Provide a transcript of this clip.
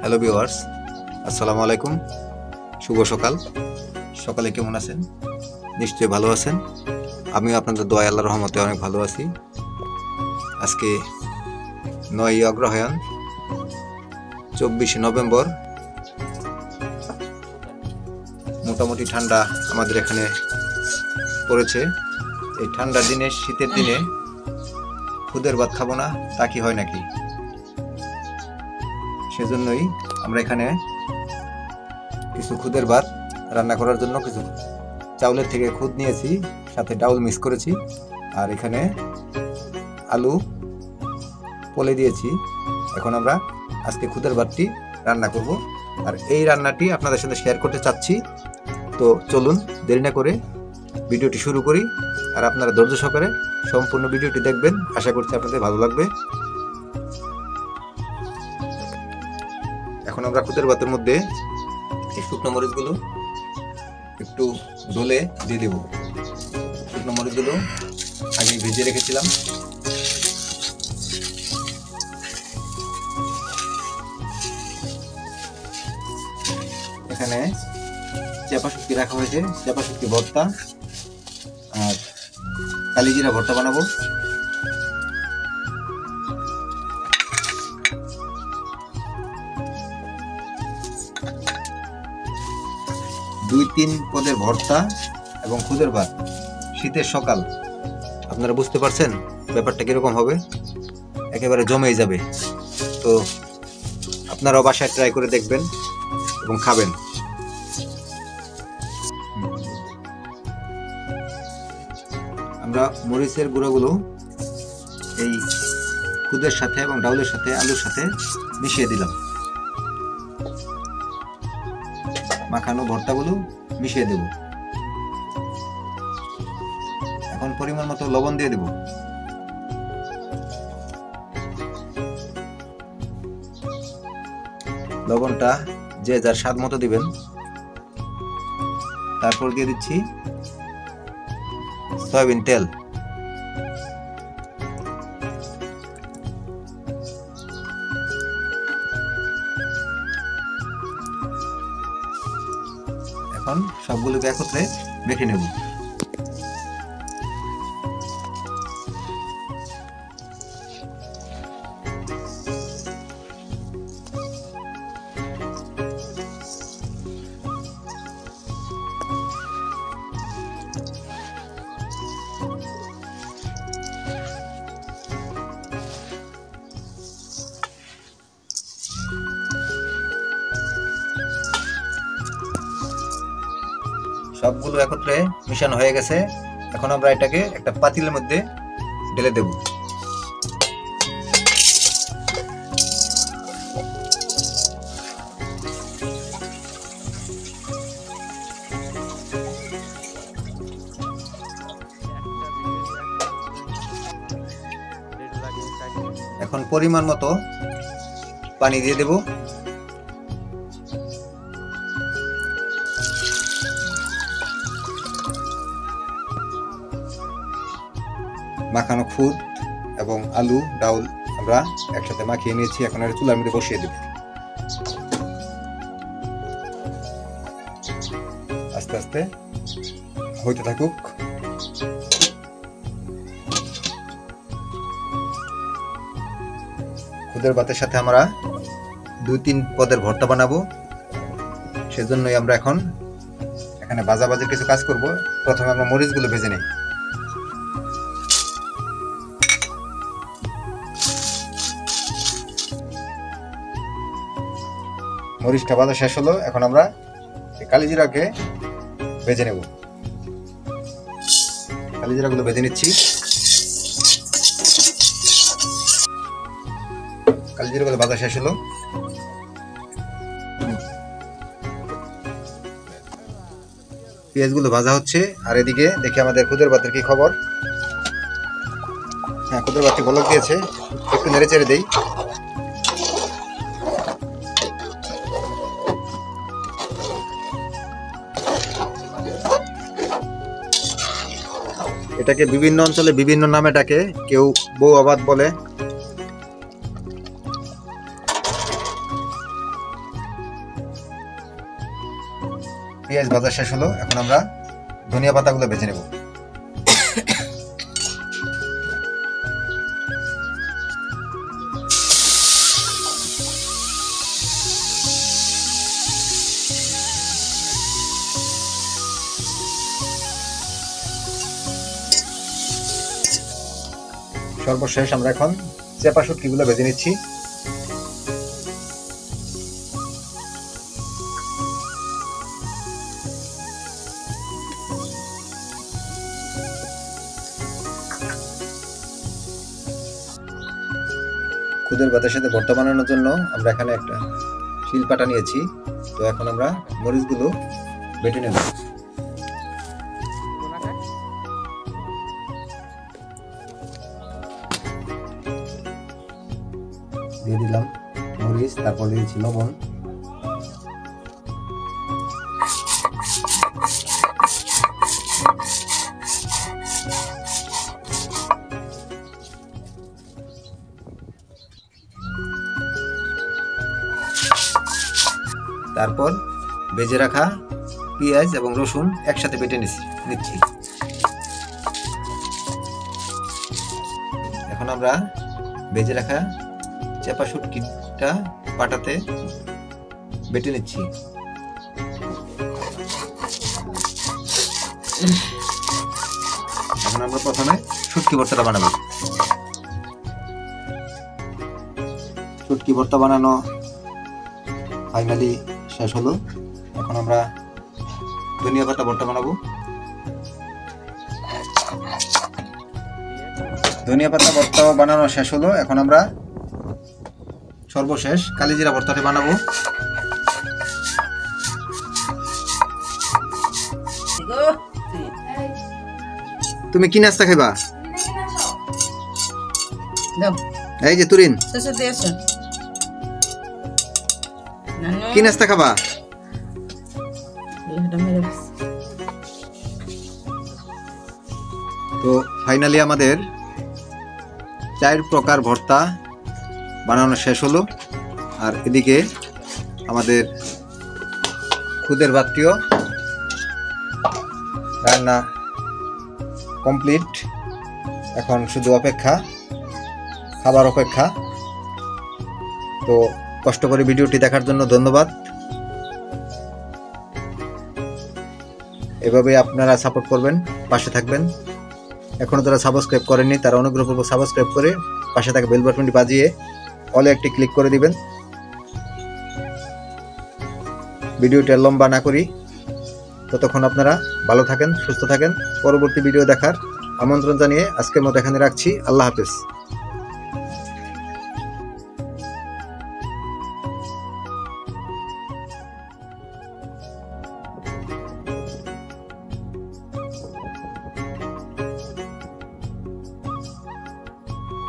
Hello viewers, আসসালামু আলাইকুম। শুভ সকাল। সকালে কেমন আছেন? নিশ্চয়ই ভালো আছেন। আমিও আপনাদের দোয়ায় আল্লাহর রহমতে অনেক ভালো আছি। আজকে 9ই অগ্রহায়ণ, 24শে নভেম্বর। মোটামুটি ঠান্ডা আমাদের এখানে পড়েছে। এই ঠান্ডার দিনে, শীতের দিনে খুদের ভাত খাবো না তা কি হয় নাকি? সেজন্যই আমরা এখানে কিছু খুদের ভাত রান্না করার জন্য কিছু চাউলের থেকে খুদ নিয়েছি, সাথে ডাউল মিক্স করেছি, আর এখানে আলু পলে দিয়েছি। এখন আমরা আজকে খুদের ভাতটি রান্না করব, আর এই রান্নাটি আপনাদের সাথে শেয়ার করতে চাচ্ছি। তো চলুন দেরি না করে ভিডিওটি শুরু করি, আর আপনারা ধৈর্য সহকারে সম্পূর্ণ ভিডিওটি দেখবেন। আশা করছি আপনাদের ভালো লাগবে। এখন আমরা খুদের ভাতের মধ্যে এই শুকনো মরিচগুলো একটু ডলে দিয়ে দেব। শুকনো মরিচগুলো আগে ভেজে রেখেছিলাম। এখানে চাপা শুটকি রাখা হয়েছে, চাপা শুটকি ভর্তা আর কালিজিরা ভর্তা বানাবো। দুই তিন পদের ভর্তা এবং খুদের ভাত, শীতের সকাল। আপনারা বুঝতে পারছেন ব্যাপারটা কিরকম হবে? একেবারে জমেই যাবে। তো আপনারাও বাসায় ট্রাই করে দেখবেন এবং খাবেন। আমরা মরিচের গুঁড়োগুলো এই খুদের সাথে এবং ডাউলের সাথে, আলুর সাথে মিশিয়ে দিলাম। মাখানো ভর্তাগুলো মিশিয়ে দেব। এখন পরিমাণ মতো লবণ দিয়ে দেব। লবণটা যে যার স্বাদ মতো দিবেন। তারপর দিয়ে দিচ্ছি সয়াবিন তেল। এখন সবগুলোকে একত্রে মেখে নেব। সবগুলো একত্রে মিশানো হয়ে গেছে। এখন আমরা এটাকে একটা পাতিলের মধ্যে ঢেলে দেব। এখন পরিমাণ মতো পানি দিয়ে দেব। মাখানো খুদ এবং আলু ডাউল আমরা একসাথে মাখিয়ে নিয়েছি। এখন এটা চুলার মধ্যে বসিয়ে দেব। আস্তে আস্তে হইতে থাকুক। খুদের ভাতের সাথে আমরা 2-3 পদের ভর্তা বানাবো। সেজন্যই আমরা এখন এখানে ভাজাভাজির কিছু কাজ করব। প্রথমে আমরা মরিচগুলো ভেজে নিই। মরিচটা ভাজা শেষ হলো। এখন আমরা কালিজিরাকে ভেজে নেব। কালিজিরাগুলো ভেজে নিচ্ছি। কালিজিরাগুলো ভাজা শেষ হলো। পেঁয়াজগুলো ভাজা হচ্ছে। আর এদিকে দেখি আমাদের খুদের ভাতের কি খবর। হ্যাঁ, খুদের ভাতটি বলক দিয়েছে, একটু নেড়ে চেড়ে দেই। এটাকে বিভিন্ন অঞ্চলে বিভিন্ন নামে ডাকে। কেউ বউ আবাদ বলে, পেঁয়াজ ভাজা শেষ হলো, এখন আমরা ধনিয়া পাতাগুলো ভেজে নেব। সর্বশেষ আমরা এখন চেপা শুটকিগুলো ভেজে নিচ্ছি। খুদের ভাতের সাথে ভর্তা বানানোর জন্য আমরা এখানে একটা শিলপাটা নিয়েছি। তো এখন আমরা মরিচগুলো বেটে নেব। দিয়ে দিলাম মরিচ, তারপর দিয়েছি লবণ, তারপর ভেজে রাখা পেঁয়াজ এবং রসুন একসাথে বেটে নিচ্ছি। এখন আমরা ভেজে রাখা চেপা শুটকিটা পাটাতে বেটে নিচ্ছি। এখন আমরা প্রথমে শুটকি ভর্তাটা বানাবো। শুটকি ভর্তা বানানো ফাইনালি শেষ হলো। এখন আমরা ধনিয়া পাতা ভর্তা বানাবো। ধনিয়া পাতা ভর্তা বানানো শেষ হলো, এখন আমরা সর্বশেষ কালিজিরা ভর্তাটা বানাবো। তুমি কি নাস্তা খাইবা? এই যে তুরিন, কি নাস্তা খাবা? তো ফাইনালি আমাদের 4 প্রকার ভর্তা বানানো শেষ হলো। আর এদিকে আমাদের খুদের ভাতটিও রান্না কমপ্লিট। এখন শুধু অপেক্ষা, খাবার অপেক্ষা। তো কষ্ট করে ভিডিওটি দেখার জন্য ধন্যবাদ। এভাবে আপনারা সাপোর্ট করবেন, পাশে থাকবেন। এখনো যারা সাবস্ক্রাইব করেননি তারা অনুগ্রহপূর্বক সাবস্ক্রাইব করে পাশে থাকা বেল বাটনটি বাজিয়ে অলে একটি ক্লিক করে দিবেন। ভিডিওটি আর লম্বা না করি, ততক্ষণ আপনারা ভালো থাকেন, সুস্থ থাকেন। পরবর্তী ভিডিও দেখার আমন্ত্রণ জানিয়ে আজকের মতো এখানে রাখছি। আল্লাহ হাফেজ।